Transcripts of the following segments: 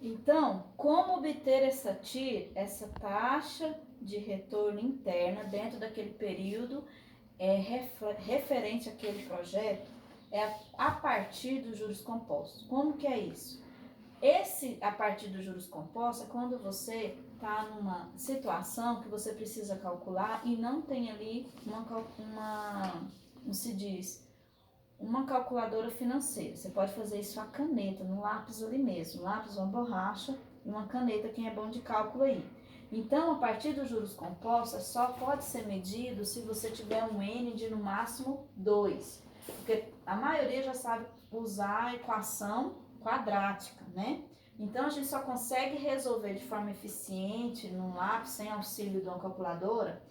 Então, como obter essa TIR, essa taxa de retorno interna dentro daquele período referente àquele projeto, a partir dos juros compostos. Como que é isso? A partir dos juros compostos, é quando você está numa situação que você precisa calcular e não tem ali como se diz, uma calculadora financeira. Você pode fazer isso a caneta, no lápis ali mesmo, lápis, uma borracha e uma caneta, quem é bom de cálculo aí. Então, a partir dos juros compostos, só pode ser medido se você tiver um N de no máximo 2, porque a maioria já sabe usar a equação quadrática, né? Então, a gente só consegue resolver de forma eficiente no lápis, sem auxílio de uma calculadora,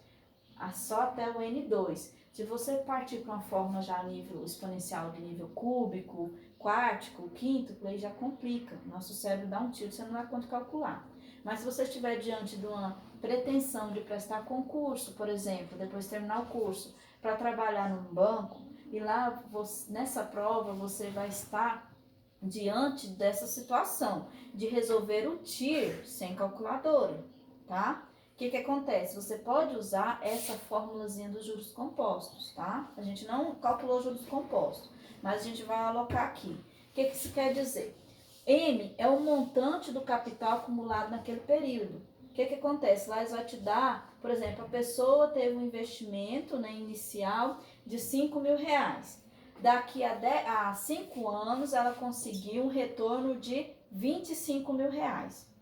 só até o N2. Se você partir para uma fórmula já a nível exponencial de nível cúbico, quartico, quíntuplo, aí já complica. Nosso cérebro dá um tiro, você não dá conta de calcular. Mas se você estiver diante de uma pretensão de prestar concurso, por exemplo, depois de terminar o curso, para trabalhar num banco, e lá nessa prova você vai estar diante dessa situação de resolver o TIR sem calculadora, tá? O que acontece? Você pode usar essa formulazinha dos juros compostos, tá? A gente não calculou juros compostos, mas a gente vai alocar aqui. O que isso quer dizer? M é o montante do capital acumulado naquele período. O que acontece? Lá eles vão te dar, por exemplo, a pessoa teve um investimento, né, inicial de R$5.000. Daqui a 5 anos ela conseguiu um retorno de R$25.000.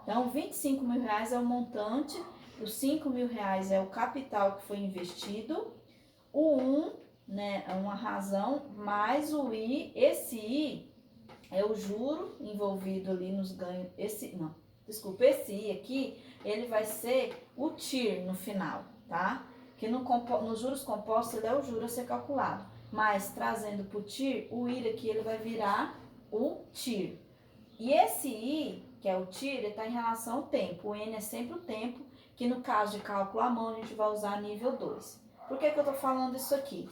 Então, R$25.000 é o montante, os R$5.000 é o capital que foi investido, o 1, né, é uma razão, mais o I, esse I é o juro envolvido ali nos ganhos, esse I aqui, ele vai ser o TIR no final, tá? Que nos juros compostos ele é o juro a ser calculado, mas trazendo para o TIR, o I aqui ele vai virar o TIR. E esse I, que é o TIR, ele está em relação ao tempo. O N é sempre o tempo, que no caso de cálculo à mão, a gente vai usar nível 2. Por que eu estou falando isso aqui?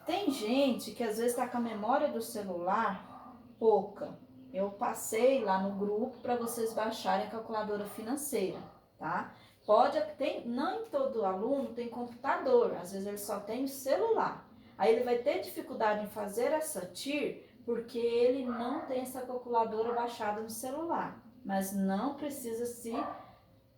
Tem gente que às vezes está com a memória do celular pouca. Eu passei lá no grupo para vocês baixarem a calculadora financeira, tá? Não em todo aluno tem computador, às vezes ele só tem celular. Aí ele vai ter dificuldade em fazer essa TIR porque ele não tem essa calculadora baixada no celular. Mas não precisa se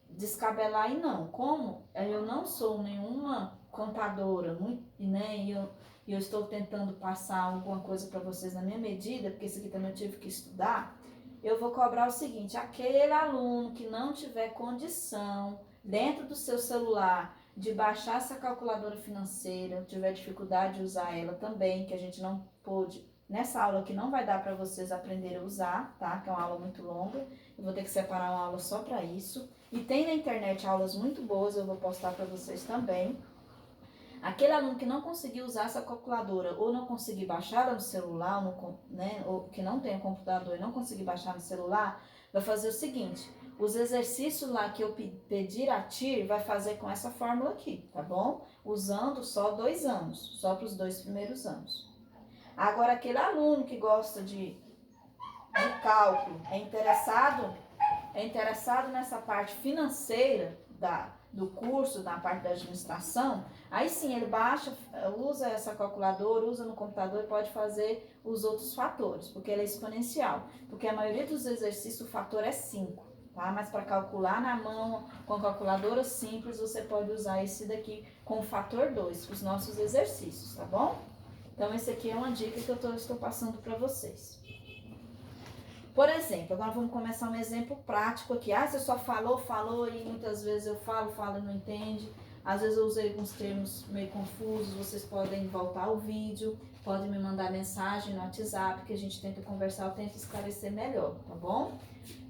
descabelar aí não. Como eu não sou nenhuma contadora, né, e eu estou tentando passar alguma coisa para vocês na minha medida, porque isso aqui também eu tive que estudar, eu vou cobrar o seguinte: aquele aluno que não tiver condição dentro do seu celular de baixar essa calculadora financeira, tiver dificuldade de usar ela também, que a gente não pôde, nessa aula aqui não vai dar para vocês aprenderem a usar, tá? Que é uma aula muito longa, eu vou ter que separar uma aula só para isso. E tem na internet aulas muito boas, eu vou postar para vocês também. Aquele aluno que não conseguir usar essa calculadora ou não conseguir baixar ela no celular, né, ou que não tem computador e não conseguir baixar no celular, vai fazer o seguinte: os exercícios lá que eu pedir a TIR vai fazer com essa fórmula aqui, tá bom? Usando só 2 anos, só para os 2 primeiros anos. Agora, aquele aluno que gosta de cálculo, é interessado nessa parte financeira do curso, na parte da administração, aí sim ele baixa, usa essa calculadora, usa no computador e pode fazer os outros fatores, porque ele é exponencial. Porque a maioria dos exercícios o fator é 5, tá? Mas para calcular na mão, com calculadora simples, você pode usar esse daqui com o fator 2, os nossos exercícios, tá bom? Então, esse aqui é uma dica que eu estou passando para vocês. Por exemplo, agora vamos começar um exemplo prático aqui. Você só falou e muitas vezes eu falo e não entende. Às vezes eu usei alguns termos meio confusos, vocês podem voltar ao vídeo, podem me mandar mensagem no WhatsApp que a gente tenta conversar, eu tento esclarecer melhor, tá bom?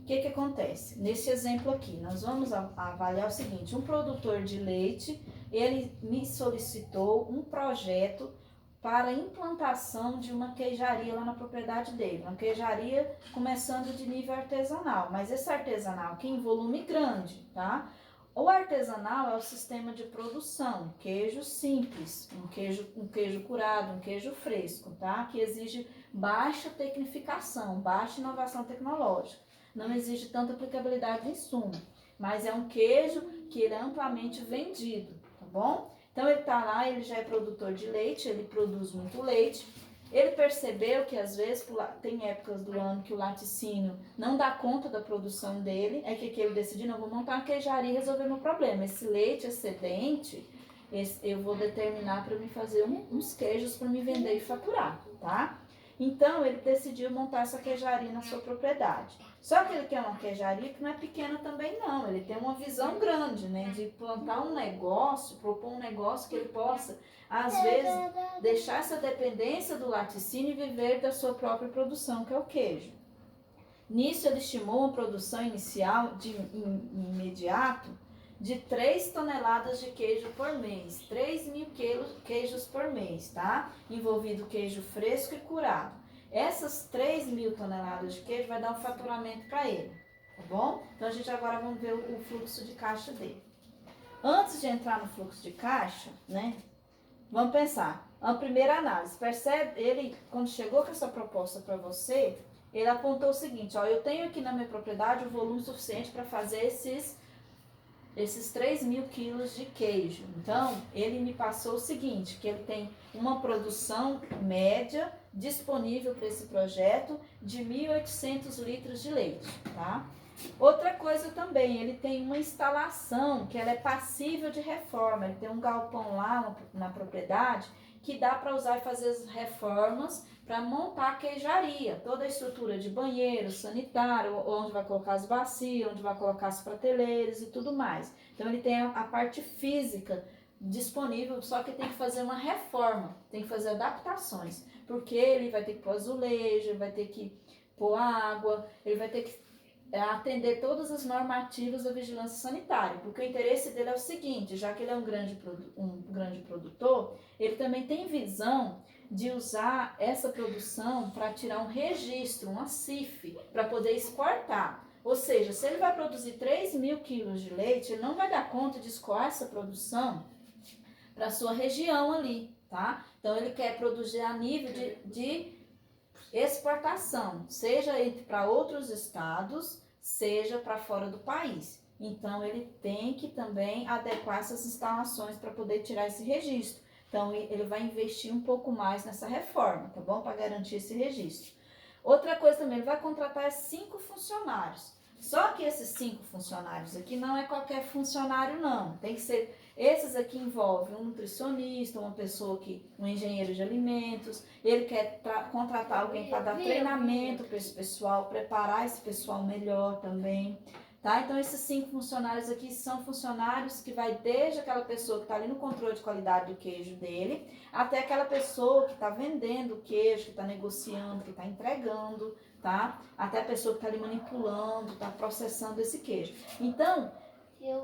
O que acontece? Nesse exemplo aqui, nós vamos avaliar o seguinte: um produtor de leite, ele me solicitou um projeto para a implantação de uma queijaria lá na propriedade dele. Uma queijaria começando de nível artesanal, mas esse artesanal aqui em volume grande, tá? O artesanal é o sistema de produção, queijo simples, um queijo curado, um queijo fresco, tá? Que exige baixa tecnificação, baixa inovação tecnológica. não exige tanta aplicabilidade de insumo, mas é um queijo que ele é amplamente vendido, tá bom? Então ele tá lá, ele já é produtor de leite, ele produz muito leite. Ele percebeu que às vezes tem épocas do ano que o laticínio não dá conta da produção dele, é que ele decidiu, não, vou montar uma queijaria e resolver meu problema. Esse leite excedente, eu vou determinar para me fazer uns queijos para me vender e faturar, tá? Então ele decidiu montar essa queijaria na sua propriedade. Só que ele quer uma queijaria que não é pequena também não, ele tem uma visão grande, né, de plantar um negócio, propor um negócio que ele possa, às vezes, deixar essa dependência do laticínio e viver da sua própria produção, que é o queijo. Nisso ele estimou uma produção inicial imediato de 3 toneladas de queijo por mês, 3.000 queijos por mês, tá? Envolvido queijo fresco e curado. Essas 3.000 toneladas de queijo vai dar um faturamento para ele, tá bom? Então a gente agora vamos ver o fluxo de caixa dele. Antes de entrar no fluxo de caixa, né? Vamos pensar. A primeira análise, percebe? Ele, quando chegou com essa proposta para você, ele apontou o seguinte, ó, eu tenho aqui na minha propriedade o volume suficiente para fazer esses 3.000 quilos de queijo. Então, ele me passou o seguinte, que ele tem uma produção média disponível para esse projeto de 1.800 litros de leite, tá? Outra coisa também, ele tem uma instalação que ela é passível de reforma, ele tem um galpão lá na propriedade que dá para usar e fazer as reformas para montar a queijaria, toda a estrutura de banheiro, sanitário, onde vai colocar as bacias, onde vai colocar as prateleiras e tudo mais. Então ele tem a parte física disponível, só que tem que fazer uma reforma, tem que fazer adaptações, porque ele vai ter que pôr azulejo, ele vai ter que pôr água, ele vai ter que atender todas as normativas da vigilância sanitária, porque o interesse dele é o seguinte, já que ele é um grande produtor, ele também tem visão de usar essa produção para tirar um registro, uma CIF, para poder exportar. Ou seja, se ele vai produzir 3.000 quilos de leite, ele não vai dar conta de escoar essa produção para a sua região ali, tá? Então ele quer produzir a nível de exportação, seja para outros estados, seja para fora do país. Então, ele tem que também adequar essas instalações para poder tirar esse registro. Então, ele vai investir um pouco mais nessa reforma, tá bom? Para garantir esse registro. Outra coisa também, ele vai contratar 5 funcionários. Só que esses 5 funcionários aqui não é qualquer funcionário, não. Tem que ser... Esses aqui envolvem um nutricionista, um engenheiro de alimentos. Ele quer contratar alguém para dar treinamento para esse pessoal, preparar esse pessoal melhor também, tá? Então, esses 5 funcionários aqui são funcionários que vai desde aquela pessoa que está ali no controle de qualidade do queijo dele, até aquela pessoa que está vendendo o queijo, que está negociando, que está entregando, tá? Até a pessoa que está ali manipulando, está processando esse queijo. Então,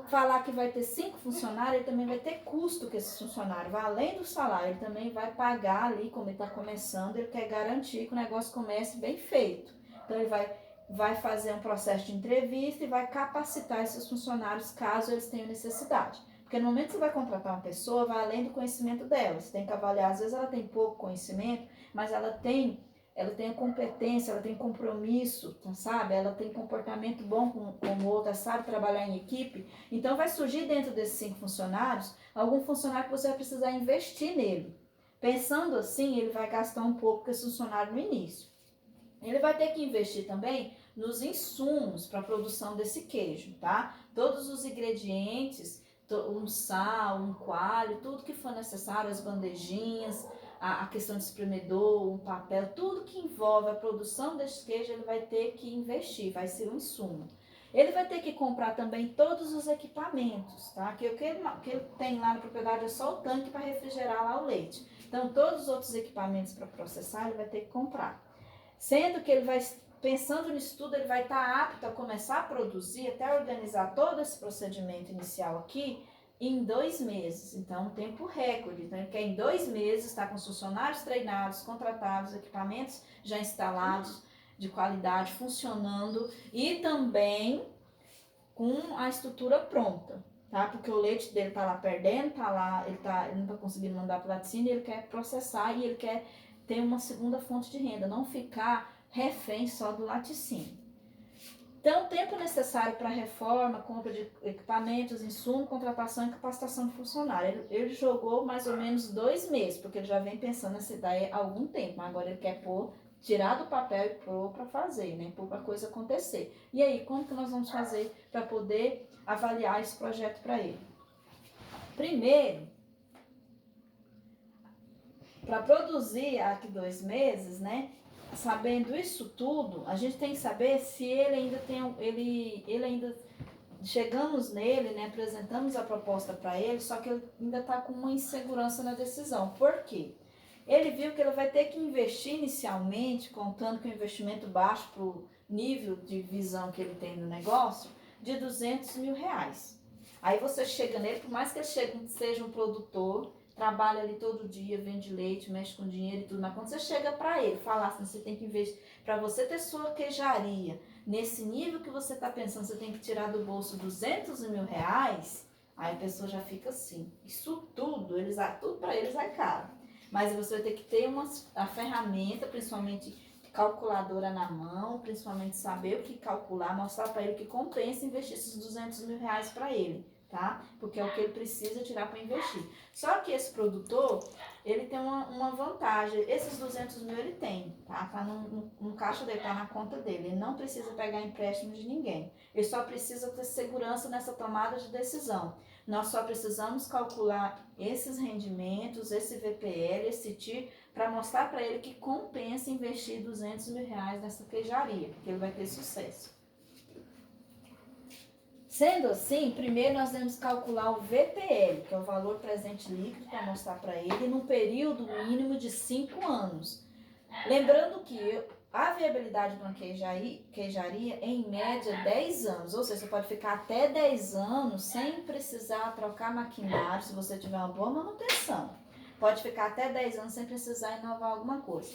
falar que vai ter 5 funcionários, ele também vai ter custo com esse funcionário, vai além do salário, ele também vai pagar ali, como ele está começando, ele quer garantir que o negócio comece bem feito. Então ele vai fazer um processo de entrevista e vai capacitar esses funcionários caso eles tenham necessidade. Porque no momento que você vai contratar uma pessoa, vai além do conhecimento dela, você tem que avaliar, às vezes ela tem pouco conhecimento, mas ela tem a competência, ela tem compromisso, sabe? Ela tem comportamento bom com o outro, ela sabe trabalhar em equipe. Então, vai surgir dentro desses 5 funcionários, algum funcionário que você vai precisar investir nele. Pensando assim, ele vai gastar um pouco com esse funcionário no início. Ele vai ter que investir também nos insumos para a produção desse queijo, tá? Todos os ingredientes, um sal, um coalho, tudo que for necessário, as bandejinhas, a questão de espremedor, um papel, tudo que envolve a produção desse queijo, ele vai ter que investir, vai ser um insumo. Ele vai ter que comprar também todos os equipamentos, tá? Que o que ele tem lá na propriedade é só o tanque para refrigerar lá o leite. Então, todos os outros equipamentos para processar, ele vai ter que comprar. Sendo que ele vai, pensando nisso tudo, ele vai estar apto a começar a produzir, até organizar todo esse procedimento inicial aqui, em 2 meses, então um tempo recorde. Então ele quer em 2 meses estar com os funcionários treinados, contratados, equipamentos já instalados, de qualidade, funcionando e também com a estrutura pronta, tá? Porque o leite dele tá lá perdendo, ele não tá conseguindo mandar para o laticínio, ele quer processar e ele quer ter uma segunda fonte de renda, não ficar refém só do laticínio. Então, o tempo necessário para reforma, compra de equipamentos, insumo, contratação e capacitação de funcionário. Ele jogou mais ou menos 2 meses, porque ele já vem pensando nessa ideia há algum tempo, mas agora ele quer tirar do papel e pôr para fazer, né? Pôr para a coisa acontecer. E aí, como que nós vamos fazer para poder avaliar esse projeto para ele? Primeiro, para produzir aqui 2 meses, né? Sabendo isso tudo, a gente tem que saber se ele ainda tem, ele ainda chegamos nele, né? Apresentamos a proposta para ele, só que ele ainda está com uma insegurança na decisão. Por quê? Ele viu que ele vai ter que investir inicialmente, contando com o investimento baixo para o nível de visão que ele tem no negócio, de R$200 mil. Aí você chega nele, por mais que ele seja um produtor, trabalha ali todo dia, vende leite, mexe com dinheiro e tudo, mas quando você chega para ele, falar assim, você tem que investir, para você ter sua queijaria, nesse nível que você está pensando, você tem que tirar do bolso R$200 mil, aí a pessoa já fica assim, isso tudo, tudo para eles é caro. Mas você vai ter que ter a ferramenta, principalmente calculadora na mão, principalmente saber o que calcular, mostrar para ele que compensa investir esses R$200 mil para ele, tá? Porque é o que ele precisa tirar para investir. Só que esse produtor, ele tem uma vantagem, esses R$200 mil ele tem, tá? Tá no caixa dele, tá na conta dele, ele não precisa pegar empréstimo de ninguém, ele só precisa ter segurança nessa tomada de decisão. Nós só precisamos calcular esses rendimentos, esse VPL, esse TIR, para mostrar para ele que compensa investir R$200 mil nessa queijaria, que ele vai ter sucesso. Sendo assim, primeiro nós devemos calcular o VPL, que é o valor presente líquido, para mostrar para ele, num período mínimo de 5 anos. Lembrando que a viabilidade de uma queijaria é em média 10 anos, ou seja, você pode ficar até 10 anos sem precisar trocar maquinário, se você tiver uma boa manutenção. Pode ficar até 10 anos sem precisar inovar alguma coisa.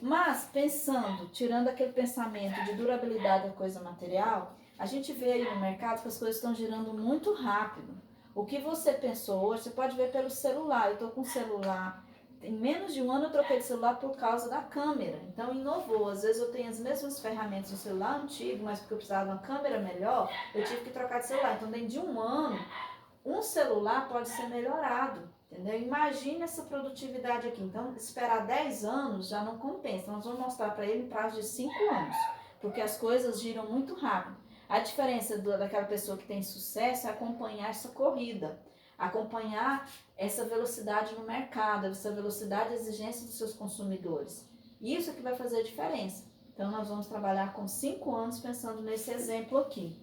Mas, pensando, tirando aquele pensamento de durabilidade da coisa material, a gente vê aí no mercado que as coisas estão girando muito rápido. O que você pensou hoje, você pode ver pelo celular. Eu estou com um celular, em menos de um ano eu troquei de celular por causa da câmera. Então, inovou. Às vezes eu tenho as mesmas ferramentas no celular antigo, mas porque eu precisava de uma câmera melhor, eu tive que trocar de celular. Então, dentro de um ano, um celular pode ser melhorado. Entendeu? Imagina essa produtividade aqui. Então, esperar 10 anos já não compensa. Nós vamos mostrar para ele em prazo de 5 anos, porque as coisas giram muito rápido. A diferença daquela pessoa que tem sucesso é acompanhar essa corrida, acompanhar essa velocidade no mercado, essa velocidade e exigência dos seus consumidores. Isso é que vai fazer a diferença. Então, nós vamos trabalhar com 5 anos pensando nesse exemplo aqui.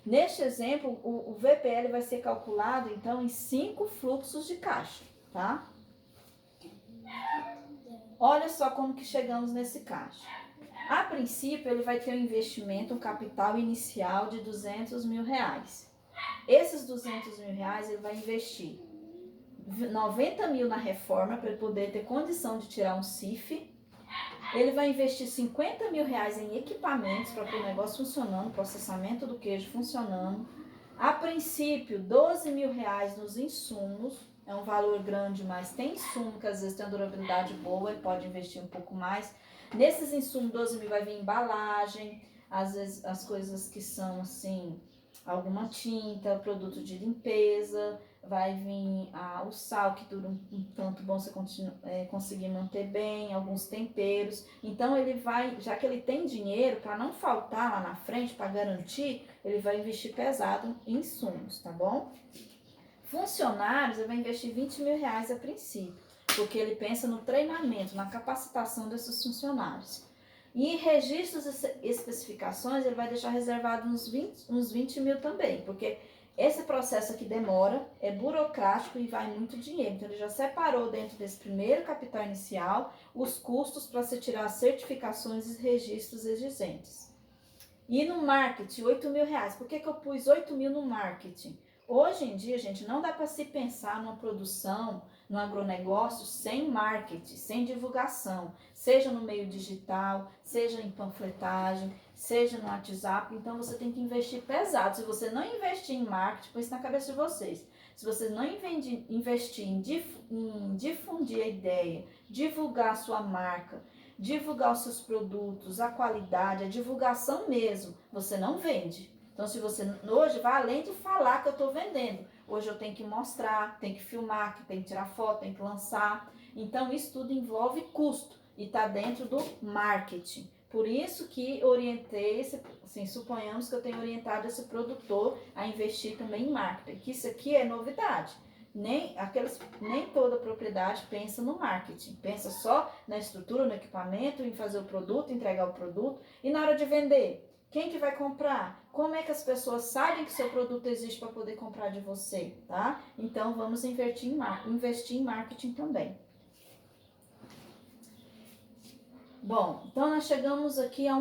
Neste exemplo, o VPL vai ser calculado, então, em 5 fluxos de caixa, tá? Olha só como que chegamos nesse caixa. A princípio, ele vai ter um investimento, um capital inicial de R$200 mil. Esses R$200 mil, ele vai investir 90 mil na reforma, para ele poder ter condição de tirar um CIF. Ele vai investir 50 mil em equipamentos para ter o negócio funcionando, processamento do queijo funcionando. A princípio, 12 mil nos insumos. É um valor grande, mas tem insumo que às vezes tem uma durabilidade boa, ele pode investir um pouco mais. Nesses insumos, 12 mil vai vir embalagem, às vezes as coisas que são assim, alguma tinta, produto de limpeza, vai vir o sal que dura um tanto bom você conseguir manter bem, alguns temperos. Então ele vai, já que ele tem dinheiro, para não faltar lá na frente, para garantir, ele vai investir pesado em insumos, tá bom? Funcionários, ele vai investir 20 mil a princípio, porque ele pensa no treinamento, na capacitação desses funcionários. E registros e especificações, ele vai deixar reservado uns 20 mil também, porque esse processo aqui demora, é burocrático e vai muito dinheiro. Então, ele já separou dentro desse primeiro capital inicial os custos para se tirar certificações e registros exigentes. E no marketing, 8 mil. Por que eu pus 8 mil no marketing? Hoje em dia, gente, não dá para se pensar numa produção, no agronegócio, sem marketing, sem divulgação, seja no meio digital, seja em panfletagem, seja no WhatsApp. Então, você tem que investir pesado. Se você não investir em marketing, põe isso na cabeça de vocês. Se você não investir em difundir a ideia, divulgar a sua marca, divulgar os seus produtos, a qualidade, a divulgação mesmo. Você não vende. Então, se você hoje vai além de falar que eu estou vendendo, hoje eu tenho que mostrar, tenho que filmar, tenho que tirar foto, tenho que lançar. Então, isso tudo envolve custo e está dentro do marketing. Por isso que orientei, assim, suponhamos que eu tenho orientado esse produtor a investir também em marketing, que isso aqui é novidade. Nem toda propriedade pensa no marketing, pensa só na estrutura, no equipamento, em fazer o produto, entregar o produto e na hora de vender. Quem que vai comprar? Como é que as pessoas sabem que seu produto existe para poder comprar de você, tá? Então vamos investir em marketing também. Bom, então nós chegamos aqui a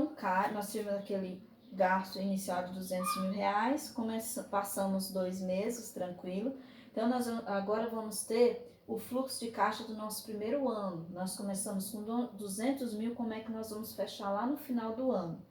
nós tivemos aquele gasto inicial de R$200.000, passamos 2 meses tranquilo. Então nós agora vamos ter o fluxo de caixa do nosso primeiro ano. Nós começamos com 200 mil, como é que nós vamos fechar lá no final do ano?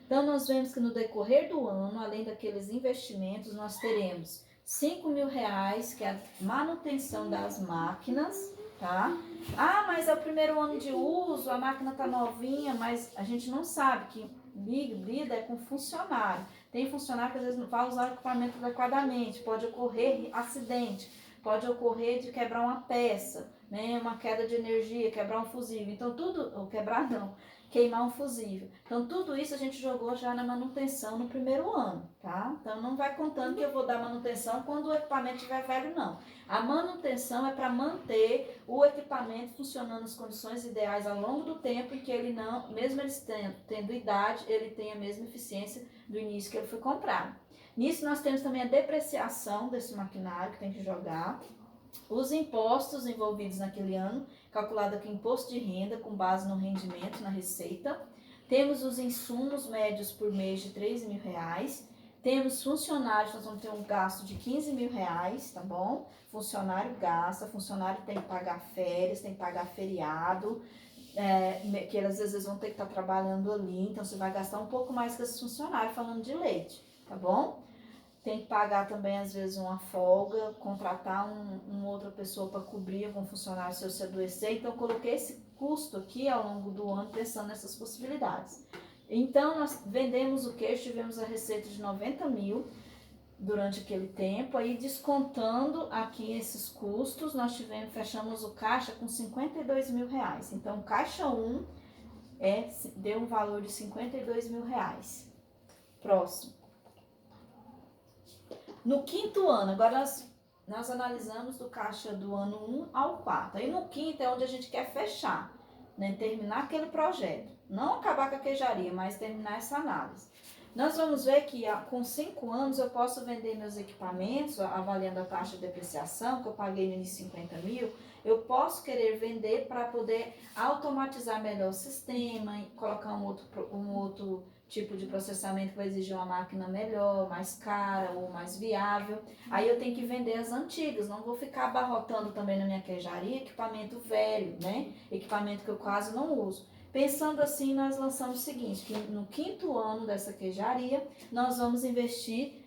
Então nós vemos que no decorrer do ano, além daqueles investimentos, nós teremos R$5.000, que é a manutenção das máquinas, tá? Ah, mas é o primeiro ano de uso, a máquina tá novinha, mas a gente não sabe que lida é com funcionário. Tem funcionário que às vezes não vai usar o equipamento adequadamente, pode ocorrer acidente, pode ocorrer de quebrar uma peça, né? Uma queda de energia, quebrar um fusível. Então ou quebrar não, queimar um fusível. Então tudo isso a gente jogou já na manutenção no primeiro ano, tá? Então não vai contando que eu vou dar manutenção quando o equipamento estiver velho, não. A manutenção é para manter o equipamento funcionando nas condições ideais ao longo do tempo e que ele não, mesmo ele tendo idade, ele tenha a mesma eficiência do início que ele foi comprado. Nisso nós temos também a depreciação desse maquinário que tem que jogar, os impostos envolvidos naquele ano, calculado aqui imposto de renda com base no rendimento, na receita. Temos os insumos médios por mês de R$3.000. Temos funcionários, nós vamos ter um gasto de R$15.000, tá bom? Funcionário gasta, funcionário tem que pagar férias, tem que pagar feriado, que eles às vezes vão ter que estar trabalhando ali, então você vai gastar um pouco mais com esses funcionários falando de leite, tá bom? Tem que pagar também, às vezes, uma folga, contratar uma outra pessoa para cobrir algum funcionário se adoecer. Então, eu coloquei esse custo aqui ao longo do ano, pensando nessas possibilidades. Então, nós vendemos o queijo, tivemos a receita de 90 mil durante aquele tempo. Aí, descontando aqui esses custos, nós fechamos o caixa com R$52.000. Então, caixa 1 deu um valor de R$52.000. Próximo. No quinto ano, agora nós analisamos do caixa do ano 1 ao 4. Aí no quinto é onde a gente quer fechar, né? Terminar aquele projeto. Não acabar com a queijaria, mas terminar essa análise. Nós vamos ver que com 5 anos eu posso vender meus equipamentos, avaliando a taxa de depreciação, que eu paguei no início 50 mil, eu posso querer vender para poder automatizar melhor o sistema, colocar um outro tipo de processamento que vai exigir uma máquina melhor, mais cara ou mais viável. Aí eu tenho que vender as antigas, não vou ficar abarrotando também na minha queijaria equipamento velho, né? Equipamento que eu quase não uso. Pensando assim, nós lançamos o seguinte, que no quinto ano dessa queijaria, nós vamos investir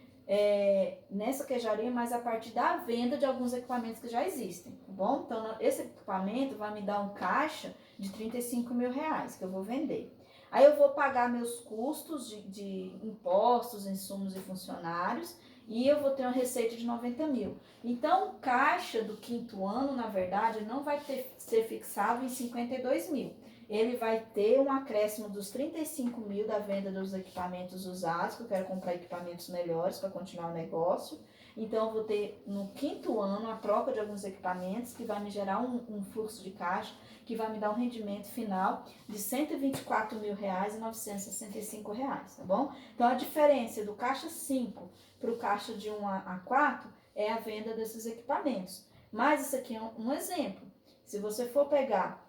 nessa queijaria, mas a partir da venda de alguns equipamentos que já existem, tá bom? Então, esse equipamento vai me dar um caixa de R$35.000 que eu vou vender. Aí eu vou pagar meus custos de impostos, insumos e funcionários e eu vou ter uma receita de 90 mil. Então, o caixa do quinto ano, na verdade, não vai ser fixado em 52 mil. Ele vai ter um acréscimo dos 35 mil da venda dos equipamentos usados, que eu quero comprar equipamentos melhores para continuar o negócio. Então, eu vou ter no quinto ano a troca de alguns equipamentos que vai me gerar um fluxo de caixa que vai me dar um rendimento final de R$124.965, tá bom? Então, a diferença do caixa 5 para o caixa de 1 a 4 é a venda desses equipamentos. Mas isso aqui é um exemplo. Se você for pegar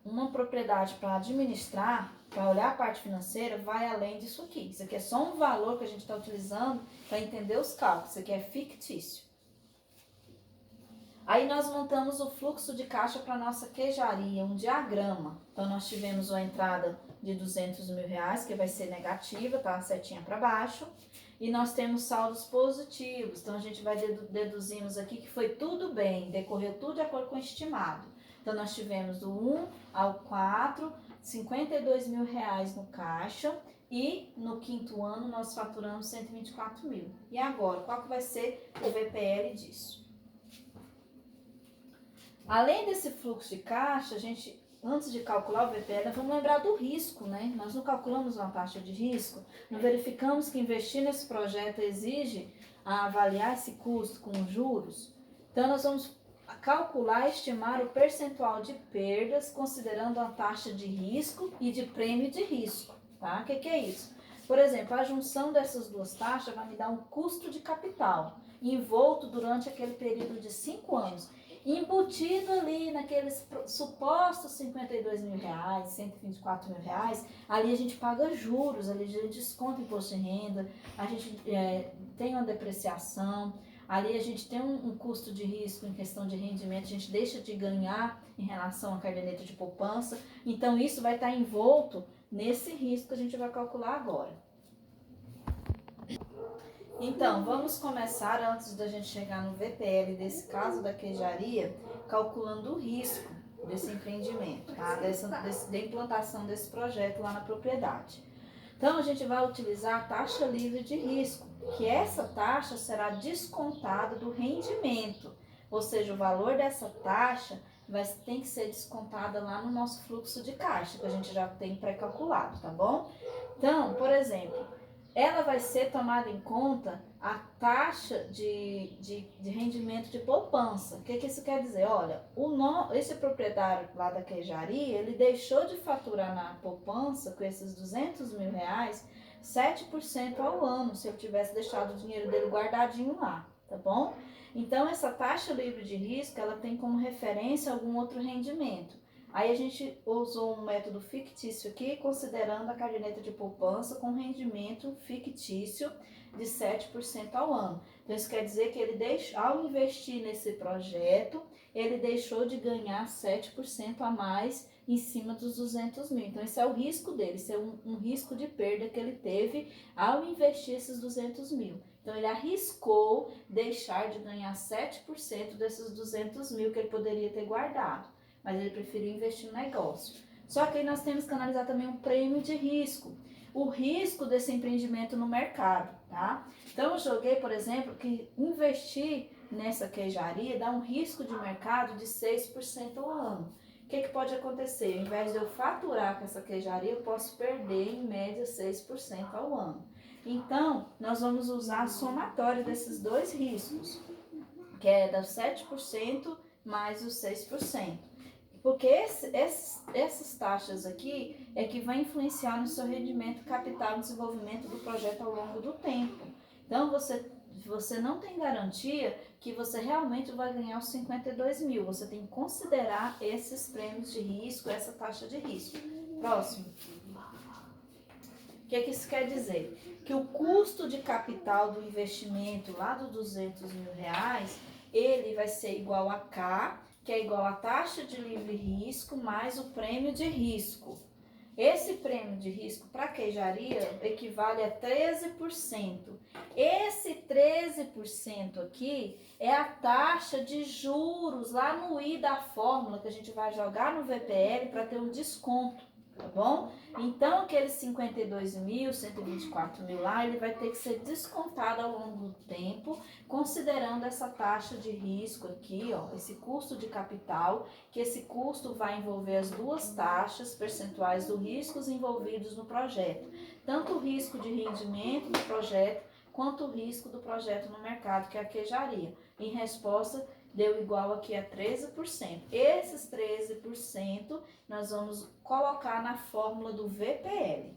uma propriedade para administrar, para olhar a parte financeira, vai além disso aqui. Isso aqui é só um valor que a gente está utilizando para entender os cálculos. Isso aqui é fictício. Aí nós montamos o fluxo de caixa para nossa queijaria, um diagrama. Então nós tivemos uma entrada de R$200.000, que vai ser negativa, tá? Setinha para baixo. E nós temos saldos positivos. Então a gente vai deduzimos aqui que foi tudo bem, decorreu tudo de acordo com o estimado. Então nós tivemos do 1 ao 4, 52 mil reais no caixa e no quinto ano nós faturamos 124 mil. E agora, qual que vai ser o VPL disso? Além desse fluxo de caixa, a gente, antes de calcular o VPL, vamos lembrar do risco, né? Nós não calculamos uma taxa de risco, não verificamos que investir nesse projeto exige avaliar esse custo com juros. Então, nós vamos calcular e estimar o percentual de perdas, considerando a taxa de risco e de prêmio de risco, tá? O que é isso? Por exemplo, a junção dessas duas taxas vai me dar um custo de capital, envolto durante aquele período de 5 anos. Embutido ali naqueles supostos 52 mil reais, 124 mil reais, ali a gente paga juros, ali a gente desconta imposto de renda, a gente tem uma depreciação, ali a gente tem um custo de risco em questão de rendimento, a gente deixa de ganhar em relação à caderneta de poupança, então isso vai estar envolto nesse risco que a gente vai calcular agora. Então, vamos começar, antes da gente chegar no VPL desse caso da queijaria, calculando o risco desse empreendimento, tá? Da implantação desse projeto lá na propriedade. Então, a gente vai utilizar a taxa livre de risco, que essa taxa será descontada do rendimento, ou seja, o valor dessa taxa tem que ser descontada lá no nosso fluxo de caixa, que a gente já tem pré-calculado, tá bom? Então, por exemplo, ela vai ser tomada em conta a taxa de rendimento de poupança. O que isso quer dizer? Olha, esse proprietário lá da queijaria, ele deixou de faturar na poupança com esses 200 mil reais 7% ao ano, se eu tivesse deixado o dinheiro dele guardadinho lá, tá bom? Então, essa taxa livre de risco, ela tem como referência algum outro rendimento. Aí a gente usou um método fictício aqui, considerando a caderneta de poupança com rendimento fictício de 7% ao ano. Então isso quer dizer que ele ao investir nesse projeto, ele deixou de ganhar 7% a mais em cima dos 200 mil. Então esse é o risco dele, esse é um risco de perda que ele teve ao investir esses 200 mil. Então ele arriscou deixar de ganhar 7% desses 200 mil que ele poderia ter guardado, mas ele preferiu investir no negócio. Só que aí nós temos que analisar também um prêmio de risco, o risco desse empreendimento no mercado, tá? Então eu joguei, por exemplo, que investir nessa queijaria dá um risco de mercado de 6% ao ano. O que pode acontecer? Ao invés de eu faturar com essa queijaria, eu posso perder em média 6% ao ano. Então, nós vamos usar a somatória desses dois riscos, que é das 7% mais os 6%. Porque essas taxas aqui é que vai influenciar no seu rendimento capital e desenvolvimento do projeto ao longo do tempo. Então, você não tem garantia que você realmente vai ganhar os 52 mil. Você tem que considerar esses prêmios de risco, essa taxa de risco. Próximo. O que isso quer dizer? Que o custo de capital do investimento lá dos 200 mil reais, ele vai ser igual a K, que é igual a taxa de livre risco mais o prêmio de risco. Esse prêmio de risco para a queijaria equivale a 13%. Esse 13% aqui é a taxa de juros lá no I da fórmula que a gente vai jogar no VPL para ter um desconto, tá bom? Então, aqueles 52 mil, 124 mil lá, ele vai ter que ser descontado ao longo do tempo, considerando essa taxa de risco aqui, ó, esse custo de capital, que esse custo vai envolver as duas taxas percentuais dos riscos envolvidos no projeto. Tanto o risco de rendimento do projeto, quanto o risco do projeto no mercado, que é a queijaria. Em resposta, deu igual aqui a 13%. Esses 13% nós vamos colocar na fórmula do VPL.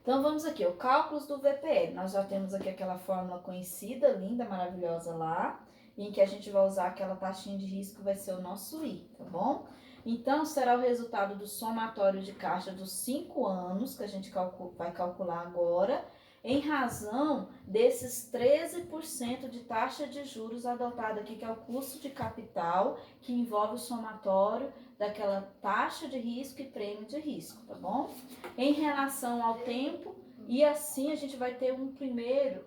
Então vamos aqui, o cálculos do VPL. Nós já temos aqui aquela fórmula conhecida, linda, maravilhosa lá, em que a gente vai usar aquela taxinha de risco que vai ser o nosso I, tá bom? Então será o resultado do somatório de caixa dos 5 anos, que a gente vai calcular agora, em razão desses 13% de taxa de juros adotada aqui, que é o custo de capital, que envolve o somatório daquela taxa de risco e prêmio de risco, tá bom? Em relação ao tempo, e assim a gente vai ter um primeiro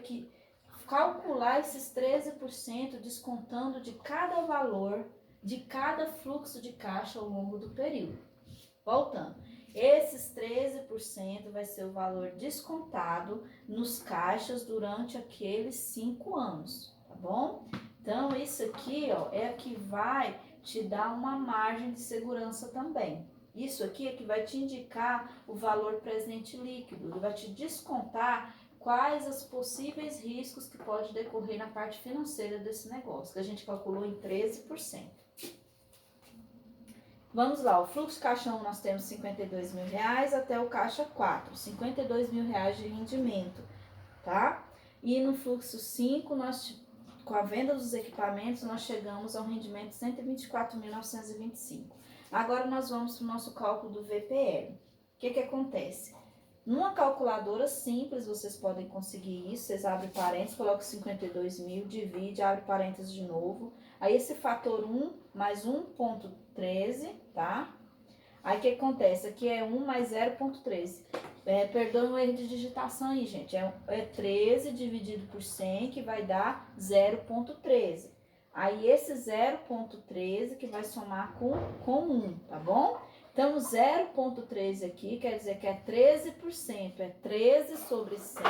que calcular esses 13% descontando de cada valor de cada fluxo de caixa ao longo do período. Voltando, esses 13% vai ser o valor descontado nos caixas durante aqueles 5 anos, tá bom? Então, isso aqui, ó, é o que vai te dar uma margem de segurança também. Isso aqui é que vai te indicar o valor presente líquido, ele vai te descontar quais os possíveis riscos que pode decorrer na parte financeira desse negócio, que a gente calculou em 13%. Vamos lá, o fluxo caixa 1 nós temos R$52.000 até o caixa 4, R$52.000 de rendimento, tá? E no fluxo 5, com a venda dos equipamentos, nós chegamos ao rendimento de R$124.925. Agora nós vamos para o nosso cálculo do VPL. O que acontece? Numa calculadora simples, vocês podem conseguir isso. Vocês abrem parênteses, colocam 52.000, divide, abre parênteses de novo. Aí esse fator 1 mais 1,13, tá? Aí o que acontece? Aqui é 1 mais 0,13. Perdoem o erro de digitação aí, gente. É 13 dividido por 100, que vai dar 0,13. Aí esse 0,13 que vai somar com 1, tá bom? Então, 0,13 aqui quer dizer que é 13%, é 13 sobre 100,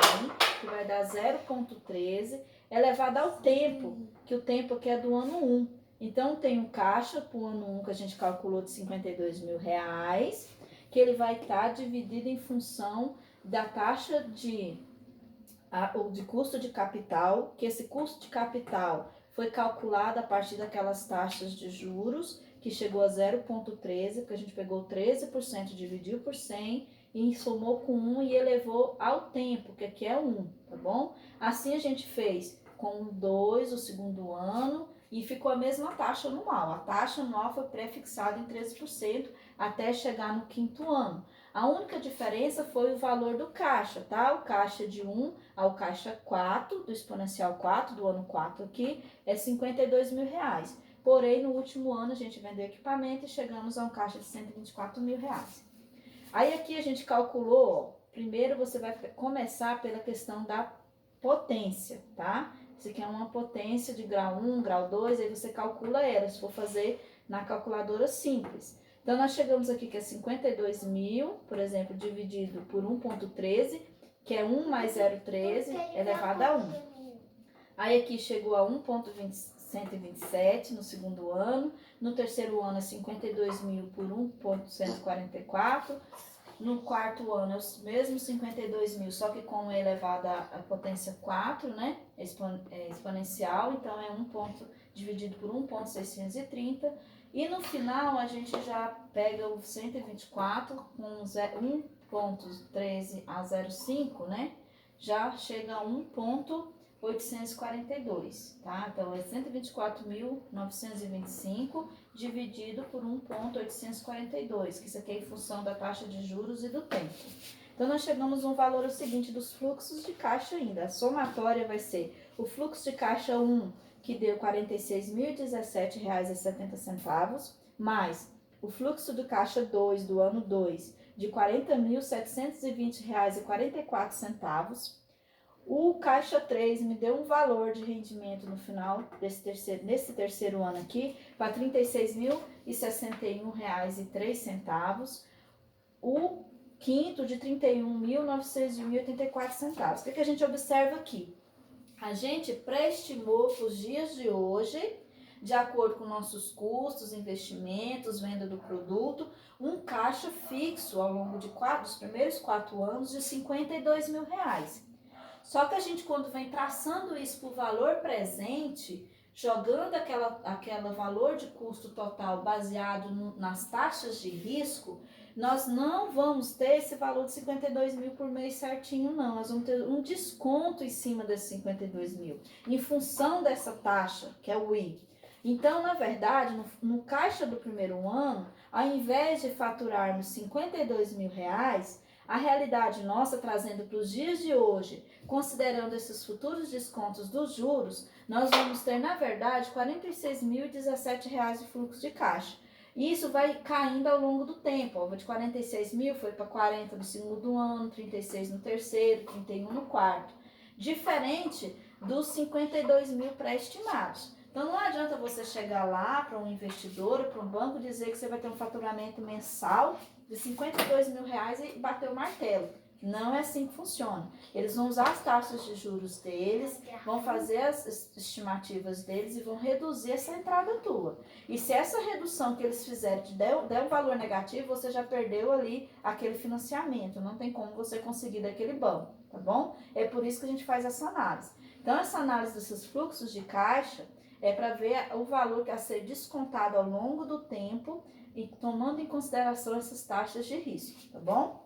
que vai dar 0,13, elevado ao tempo, que o tempo aqui é do ano 1. Então, tem um caixa para o ano 1 que a gente calculou de R$52.000, que ele vai estar dividido em função da taxa de custo de capital, que esse custo de capital foi calculado a partir daquelas taxas de juros, que chegou a 0,13, porque a gente pegou 13%, dividiu por 100 e somou com 1 e elevou ao tempo, que aqui é 1, tá bom? Assim a gente fez com o 2, o segundo ano, e ficou a mesma taxa anual. A taxa anual foi pré-fixada em 13% até chegar no quinto ano. A única diferença foi o valor do caixa, tá? O caixa de 1 ao caixa 4, do exponencial 4, do ano 4 aqui, é R$52.000. Porém, no último ano a gente vendeu equipamento e chegamos a um caixa de R$124.000. Aí aqui a gente calculou, ó, primeiro você vai começar pela questão da potência, tá? Isso aqui é uma potência de grau 1, grau 2, aí você calcula ela, se for fazer na calculadora simples. Então, nós chegamos aqui que é 52.000, por exemplo, dividido por 1,13, que é 1 mais 0,13 elevado a 1. Aí aqui chegou a 1,127 no segundo ano. No terceiro ano é 52.000 por 1,144. No quarto ano é os mesmos 52.000, só que com elevada a potência 4, né? Exponencial, então é 1 ponto dividido por 1,630. E no final a gente já pega o 124 com 1,13 a 0,5, né? Já chega a 1,842, tá? Então, é 124.925 dividido por 1,842, que isso aqui é em função da taxa de juros e do tempo. Então, nós chegamos no valor seguinte dos fluxos de caixa ainda. A somatória vai ser o fluxo de caixa 1, que deu R$ 46.017,70, mais o fluxo de caixa 2 do ano 2, de R$ 40.720,44. O caixa 3 me deu um valor de rendimento no final nesse terceiro ano aqui, para R$ 36.061,03. O quinto de R$ 31.901,84. O que a gente observa aqui? A gente pré-estimou para os dias de hoje, de acordo com nossos custos, investimentos, venda do produto, um caixa fixo ao longo dos primeiros 4 anos de R$ 52.000. Só que a gente, quando vem traçando isso por valor presente, jogando aquela valor de custo total baseado nas taxas de risco, nós não vamos ter esse valor de 52.000 por mês certinho, não. Nós vamos ter um desconto em cima desses 52.000, em função dessa taxa, que é o I. Então, na verdade, no caixa do primeiro ano, ao invés de faturarmos R$52.000, a realidade nossa, trazendo para os dias de hoje, considerando esses futuros descontos dos juros, nós vamos ter, na verdade, R$ 46.017 de fluxo de caixa. E isso vai caindo ao longo do tempo. Ó, de 46.000 foi para 40 no segundo ano, 36 no terceiro, 31 no quarto. Diferente dos 52.000 pré-estimados. Então não adianta você chegar lá para um investidor ou para um banco dizer que você vai ter um faturamento mensal de R$ 52.000 e bater o martelo. Não é assim que funciona. Eles vão usar as taxas de juros deles, vão fazer as estimativas deles e vão reduzir essa entrada tua. E se essa redução que eles fizerem te der um valor negativo, você já perdeu ali aquele financiamento. Não tem como você conseguir daquele banco, tá bom? É por isso que a gente faz essa análise. Então, essa análise desses fluxos de caixa é para ver o valor a ser descontado ao longo do tempo e tomando em consideração essas taxas de risco, tá bom?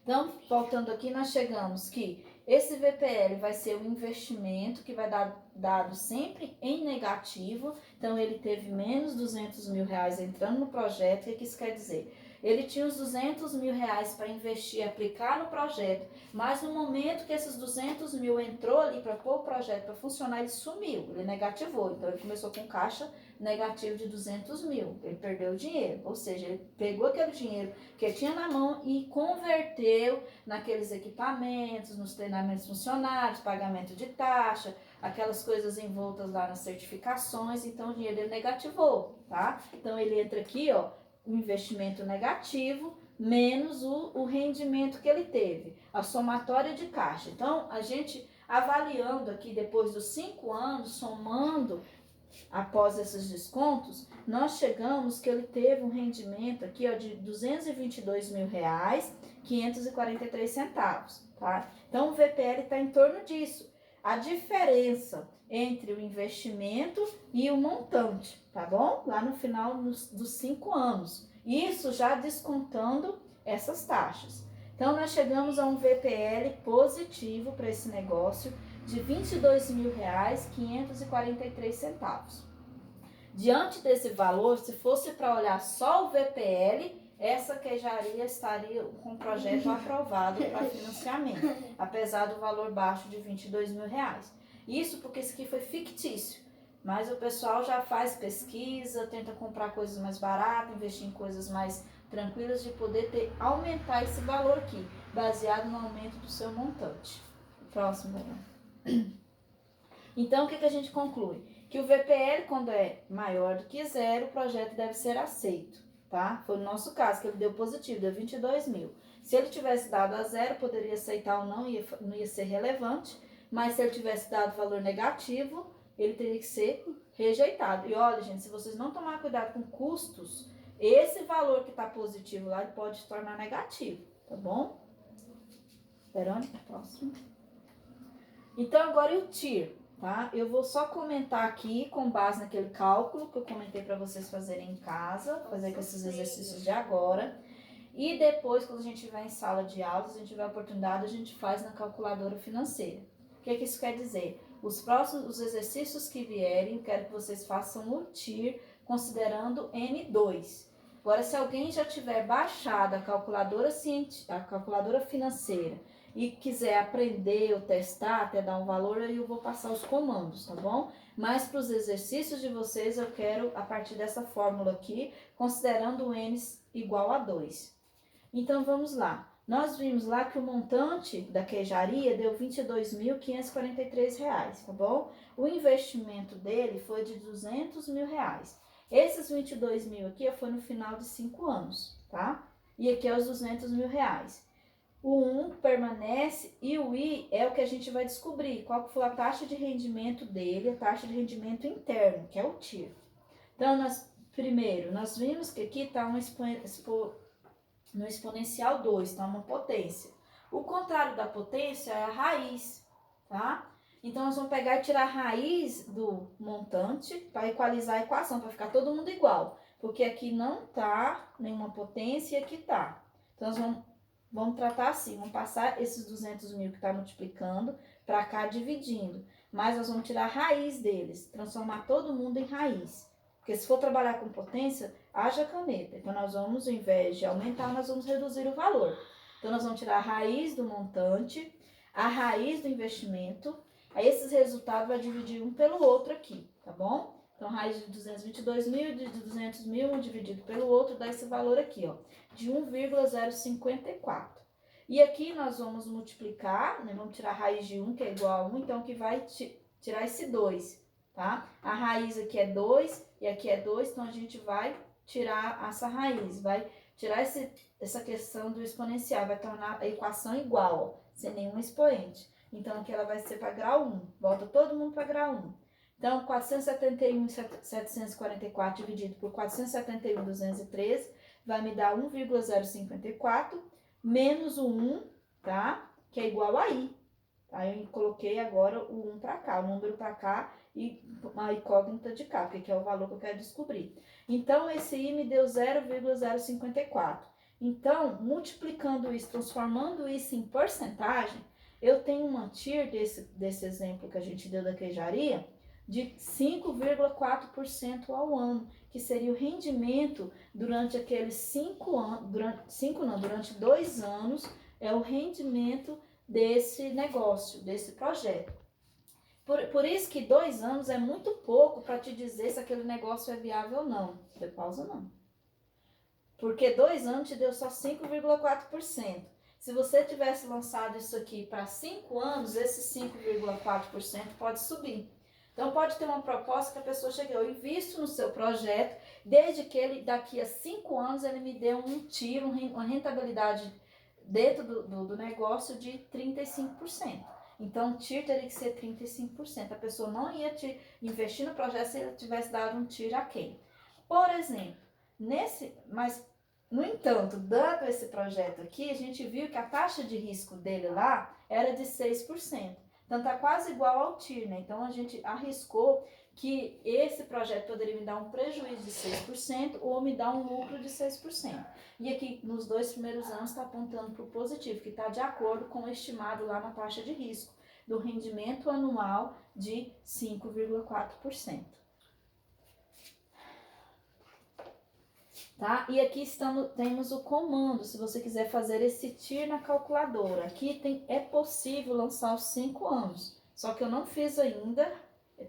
Então, voltando aqui, nós chegamos que esse VPL vai ser um investimento que vai dar dado sempre em negativo. Então, ele teve menos R$ 200.000 entrando no projeto. O que isso quer dizer? Ele tinha os R$ 200.000 para investir, aplicar no projeto, mas no momento que esses 200 mil entrou ali para pôr o projeto para funcionar, ele sumiu, ele negativou. Então, ele começou com caixa negativo de 200 mil, ele perdeu o dinheiro, ou seja, ele pegou aquele dinheiro que ele tinha na mão e converteu naqueles equipamentos, nos treinamentos funcionários, pagamento de taxa, aquelas coisas envoltas lá nas certificações, então o dinheiro dele negativou, tá? Então ele entra aqui, ó, o investimento negativo menos o rendimento que ele teve, a somatória de caixa. Então a gente avaliando aqui depois dos 5 anos, somando após esses descontos, nós chegamos que ele teve um rendimento aqui, ó, de R$ 222.543, tá? Então, o VPL está em torno disso. A diferença entre o investimento e o montante, tá bom? Lá no final dos 5 anos. Isso já descontando essas taxas. Então, nós chegamos a um VPL positivo para esse negócio de R$ 22.543. Diante desse valor, se fosse para olhar só o VPL, essa queijaria estaria com o projeto aprovado para financiamento, apesar do valor baixo de R$ 22.000. Isso porque isso aqui foi fictício, mas o pessoal já faz pesquisa, tenta comprar coisas mais baratas, investir em coisas mais tranquilas de poder aumentar esse valor aqui, baseado no aumento do seu montante. Próximo, Verão. Então, o que a gente conclui? Que o VPL, quando é maior do que zero, o projeto deve ser aceito, tá? Foi o nosso caso, que ele deu positivo, deu 22 mil. Se ele tivesse dado a zero, poderia aceitar ou não, não ia ser relevante, mas se ele tivesse dado valor negativo, ele teria que ser rejeitado. E olha, gente, se vocês não tomarem cuidado com custos, esse valor que está positivo lá, ele pode se tornar negativo, tá bom? Verônica, próximo. Então, agora o TIR. Tá? Eu vou só comentar aqui com base naquele cálculo que eu comentei para vocês fazerem em casa, fazer com esses exercícios de agora. E depois, quando a gente estiver em sala de aula, se a gente tiver a oportunidade, a gente faz na calculadora financeira. O que isso quer dizer? Os exercícios que vierem, eu quero que vocês façam o TIR considerando N2. Agora, se alguém já tiver baixado a calculadora financeira e quiser aprender ou testar até dar um valor, aí eu vou passar os comandos, tá bom? Mas para os exercícios de vocês, eu quero, a partir dessa fórmula aqui, considerando o N igual a 2. Então, vamos lá. Nós vimos lá que o montante da queijaria deu R$ 22.543, tá bom? O investimento dele foi de R$ 200.000. Esses 22 mil aqui foi no final de 5 anos, tá? E aqui é os R$ 200.000. O 1 permanece e o I é o que a gente vai descobrir, qual foi a taxa de rendimento dele, a taxa de rendimento interno, que é o TIR. Então, primeiro, nós vimos que aqui está no exponencial 2, está uma potência. O contrário da potência é a raiz, tá? Então, nós vamos pegar e tirar a raiz do montante para equalizar a equação, para ficar todo mundo igual. Porque aqui não está nenhuma potência e aqui está. Então, nós vamos tratar assim, vamos passar esses 200 mil que está multiplicando para cá dividindo. Mas nós vamos tirar a raiz deles, transformar todo mundo em raiz. Porque se for trabalhar com potência, haja caneta. Então nós vamos, ao invés de aumentar, nós vamos reduzir o valor. Então nós vamos tirar a raiz do montante, a raiz do investimento. Aí esses resultados vai dividir um pelo outro aqui, tá bom? Então, raiz de 222 mil, de 200 mil, um dividido pelo outro, dá esse valor aqui, ó, de 1,054. E aqui nós vamos multiplicar, né, vamos tirar a raiz de 1, que é igual a 1, então que vai tirar esse 2. tá? A raiz aqui é 2 e aqui é 2, então a gente vai tirar essa raiz, vai tirar essa questão do exponencial, vai tornar a equação igual, ó, sem nenhum expoente. Então, aqui ela vai ser para grau 1. Volta todo mundo para grau 1. Então, 471.744 dividido por 471.213 vai me dar 1,054 menos o 1, tá? Que é igual a I. Aí eu coloquei agora o 1 para cá, o número para cá e a incógnita de cá, porque é o valor que eu quero descobrir. Então, esse I me deu 0,054. Então, multiplicando isso, transformando isso em porcentagem, eu tenho uma TIR desse exemplo que a gente deu da queijaria de 5,4% ao ano, que seria o rendimento durante aqueles 5 anos, durante 2 anos, é o rendimento desse negócio, desse projeto. Por isso que 2 anos é muito pouco para te dizer se aquele negócio é viável ou não. Dê pausa não. Porque 2 anos te deu só 5,4%. Se você tivesse lançado isso aqui para 5 anos, esse 5,4% pode subir. Então, pode ter uma proposta que a pessoa chegue, eu invisto no seu projeto, desde que ele, daqui a 5 anos, ele me dê um tiro, uma rentabilidade dentro do negócio de 35%. Então, o TIR teria que ser 35%. A pessoa não ia te investir no projeto se ele tivesse dado um TIR a quem? Por exemplo, no entanto, dando esse projeto aqui, a gente viu que a taxa de risco dele lá era de 6%. Então, está quase igual ao TIR, né? Então, a gente arriscou que esse projeto poderia me dar um prejuízo de 6% ou me dar um lucro de 6%. E aqui, nos 2 primeiros anos, está apontando para o positivo, que está de acordo com o estimado lá na taxa de risco do rendimento anual de 5,4%. Tá? E aqui temos o comando, se você quiser fazer esse TIR na calculadora. Aqui é possível lançar os 5 anos, só que eu não fiz ainda,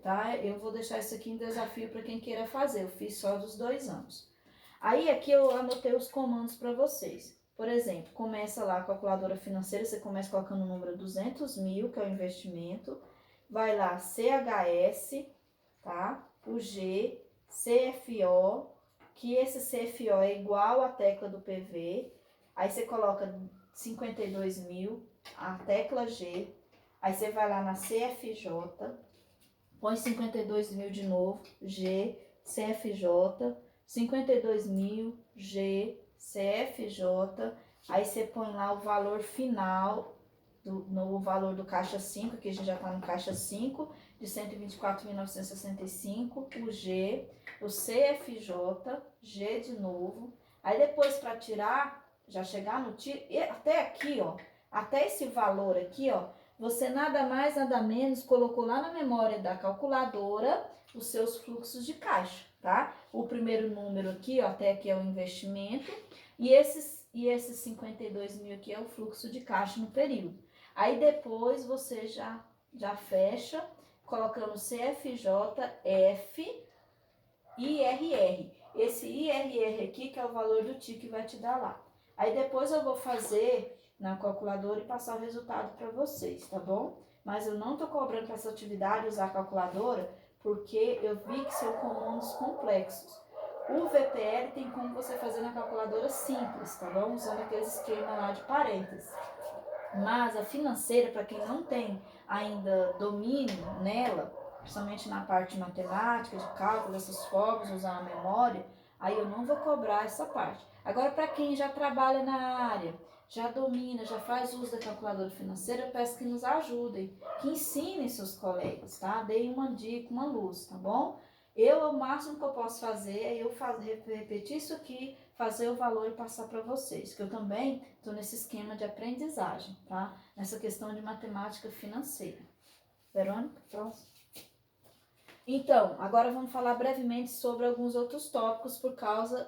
tá? Eu vou deixar isso aqui em desafio para quem queira fazer, eu fiz só dos 2 anos. Aí aqui eu anotei os comandos para vocês. Por exemplo, começa lá a calculadora financeira, você começa colocando o número 200 mil, que é o investimento, vai lá CHS, tá? O G, CFO, que esse CFO é igual à tecla do PV, aí você coloca 52 mil, a tecla G, aí você vai lá na CFJ, põe 52 mil de novo, G, CFJ, 52 mil, G, CFJ, aí você põe lá o valor final, no valor do caixa 5, que a gente já está no caixa 5, de 124.965, o G, o CFJ, G de novo, aí depois para tirar, já chegar no tiro, até aqui, ó, até esse valor aqui, ó, você nada mais, nada menos colocou lá na memória da calculadora os seus fluxos de caixa, tá? O primeiro número aqui, ó, até aqui é o investimento, e esses 52 mil aqui é o fluxo de caixa no período. Aí depois você já fecha, colocando CFJ, F, IRR. Esse IRR aqui que é o valor do TIR que vai te dar lá. Aí depois eu vou fazer na calculadora e passar o resultado para vocês, tá bom? Mas eu não tô cobrando para essa atividade usar a calculadora, porque eu vi que são comandos complexos. O VPL tem como você fazer na calculadora simples, tá bom? Usando aquele esquema lá de parênteses. Mas a financeira, para quem não tem ainda domínio nela, principalmente na parte de matemática, de cálculo, essas formas, usar a memória, aí eu não vou cobrar essa parte. Agora, para quem já trabalha na área, já domina, já faz uso da calculadora financeira, eu peço que nos ajudem, que ensinem seus colegas, tá? Deem uma dica, uma luz, tá bom? O máximo que eu posso fazer é repetir isso aqui, fazer o valor e passar para vocês, que eu também estou nesse esquema de aprendizagem, tá? Nessa questão de matemática financeira. Verônica, próximo. Então, agora vamos falar brevemente sobre alguns outros tópicos por causa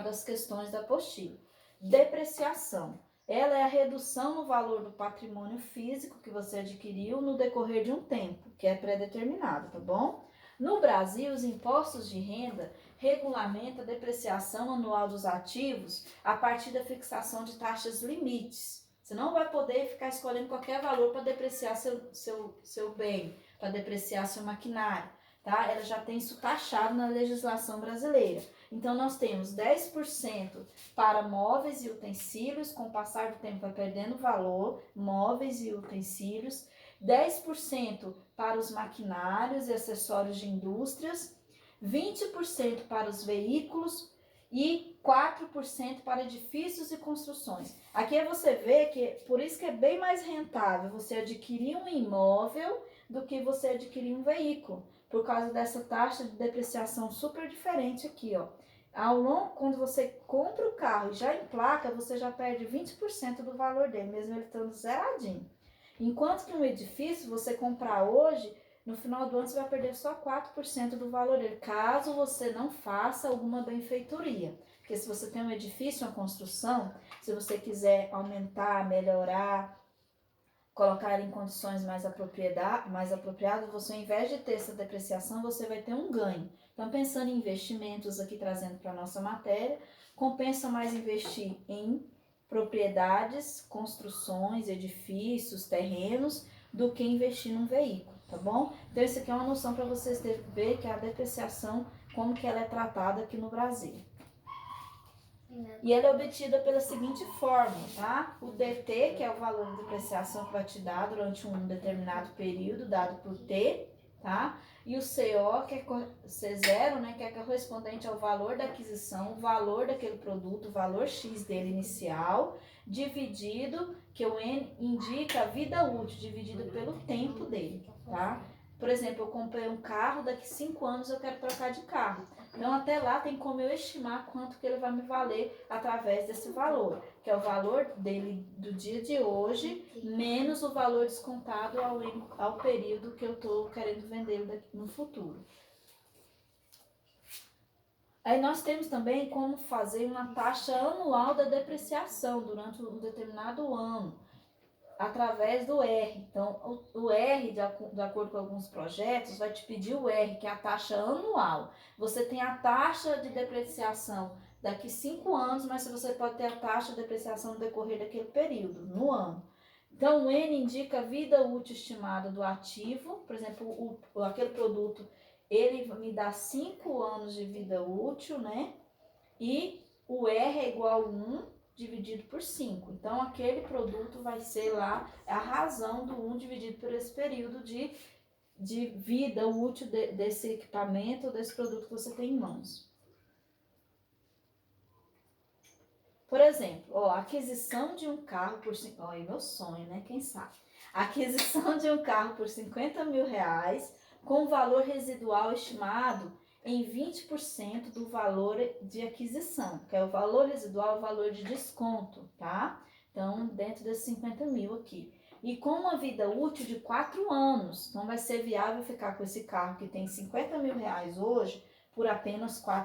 das questões da apostila. Depreciação. Ela é a redução no valor do patrimônio físico que você adquiriu no decorrer de um tempo, que é pré-determinado, tá bom? No Brasil, os impostos de renda regulamentam a depreciação anual dos ativos a partir da fixação de taxas limites. Você não vai poder ficar escolhendo qualquer valor para depreciar seu bem, para depreciar seu maquinário. tá? Ela já tem isso taxado na legislação brasileira. Então, nós temos 10% para móveis e utensílios, com o passar do tempo vai perdendo valor, móveis e utensílios, 10% para os maquinários e acessórios de indústrias, 20% para os veículos e 4% para edifícios e construções. Aqui você vê que, por isso que é bem mais rentável você adquirir um imóvel do que você adquirir um veículo, por causa dessa taxa de depreciação super diferente aqui, ó. Ao longo, quando você compra o carro e já emplaca, você já perde 20% do valor dele, mesmo ele estando zeradinho. Enquanto que um edifício, você comprar hoje, no final do ano você vai perder só 4% do valor dele, caso você não faça alguma benfeitoria. Porque se você tem um edifício, uma construção, se você quiser aumentar, melhorar, colocar em condições mais apropriadas, você, ao invés de ter essa depreciação, você vai ter um ganho. Então, pensando em investimentos aqui, trazendo para a nossa matéria, compensa mais investir em propriedades, construções, edifícios, terrenos, do que investir num veículo, tá bom? Então, isso aqui é uma noção para vocês ver que a depreciação, como que ela é tratada aqui no Brasil. E ela é obtida pela seguinte forma, tá? O DT, que é o valor de depreciação que vai te dar durante um determinado período, dado por T, tá? E o CO, que é C0, né, que é correspondente ao valor da aquisição, o valor daquele produto, o valor X dele inicial, dividido, que o N indica a vida útil, dividido pelo tempo dele, tá? Por exemplo, eu comprei um carro, daqui 5 anos eu quero trocar de carro. Então, até lá tem como eu estimar quanto que ele vai me valer através desse valor, que é o valor dele do dia de hoje, menos o valor descontado ao período que eu estou querendo vender no futuro. Aí nós temos também como fazer uma taxa anual da depreciação durante um determinado ano, através do R. Então, o R, de acordo com alguns projetos, vai te pedir o R, que é a taxa anual. Você tem a taxa de depreciação daqui 5 anos, mas você pode ter a taxa de depreciação no decorrer daquele período, no ano. Então, o N indica a vida útil estimada do ativo. Por exemplo, aquele produto, ele me dá 5 anos de vida útil, né? E o R é igual a 1 dividido por 5. Então, aquele produto vai ser lá a razão do 1 dividido por esse período de vida útil desse equipamento, desse produto que você tem em mãos. Por exemplo, a aquisição de um carro por... Olha, meu sonho, né? Quem sabe? A aquisição de um carro por R$50 mil, com valor residual estimado em 20% do valor de aquisição, que é o valor residual, o valor de desconto, tá? Então, dentro desses 50 mil aqui. E com uma vida útil de 4 anos, então vai ser viável ficar com esse carro que tem R$50 mil hoje por apenas 4